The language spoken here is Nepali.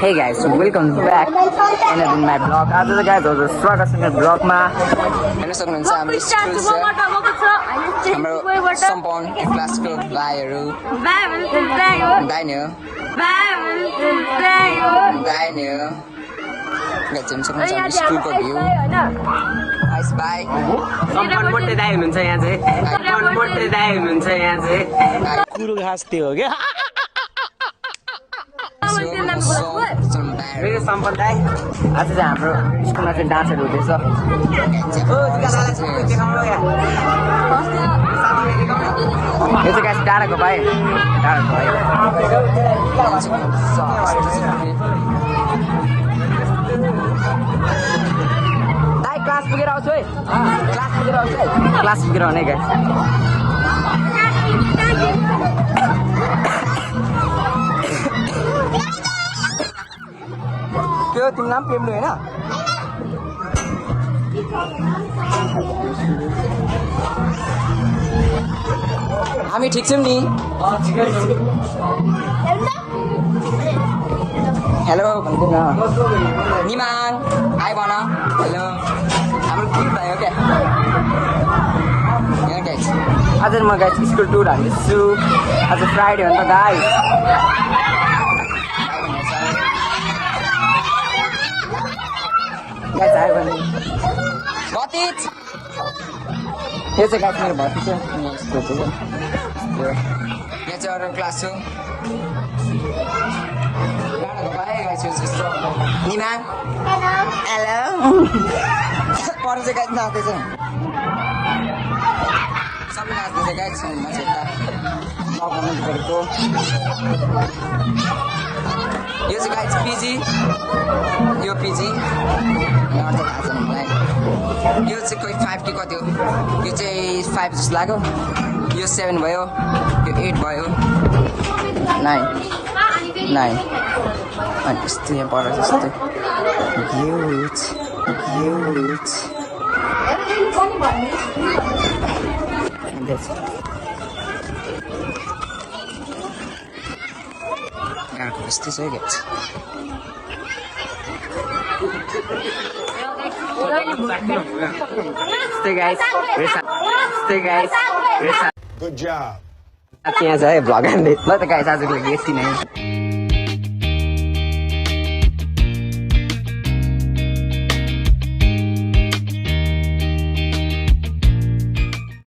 Hey guys, welcome back in my vlog. आज चाहिँ guys हजुर स्वागत छ मेरो vlogमा। हेर्न सक्नुहुन्छ हाम्रो स्कुल छ। हाम्रो सम्पन क्लासको भाइहरु दाइने हो। गाइस हेर्न सक्नुहुन्छ हाम्रो स्कुलको भ्यू। Guys by. सम्पन मोटे दाइ हुनुहुन्छ यहाँ चाहिँ। सम्पन मोटे दाइ हुनुहुन्छ यहाँ चाहिँ। कुरो घाँस त्यो हो के? सम्पन दाइ आज चाहिँ हाम्रो स्कुलमा चाहिँ डान्सहरू हुँदैछ। यो चाहिँ गाइस डाँडाको भाइ दाइ क्लास पुगेर आउँछु है। क्लास पुगेर आउने गाइस। त्यो तिमीलाई पनि पेम्नु होइन? हामी ठिक छौँ नि। हेलो भन्नु न। निमाङ आइ भन। हेलो हाम्रो ग्रुप भयो क्या। गाइस आज म गाइस स्कुल टुर हाल्दैछु। आज फ्राइडे हो नि त गाइस। गाइस आयो भने भतिज यो चाहिँ गाइस मेरो भतिज हो। यहाँ चाहिँ अरू क्लास हो। निमाङ हेलो पर चाहिँ गाइस नाच्दैछ। सबै नाच्दैछ गाइस। म चाहिँ गरेको यो चाहिँ गाइस पिजी। यो पिजी यो चाहिँ कोही 5 कि कति हो? यो चाहिँ 5 जस्तो लाग्यो। यो 7 भयो। यो 8 भयो। 9 अनि यस्तो यहाँ पर जस्तो गाडको यस्तै छ क्या। Stay guys. Good job. That's the vlog. Let the guys आज के लिए यति नै।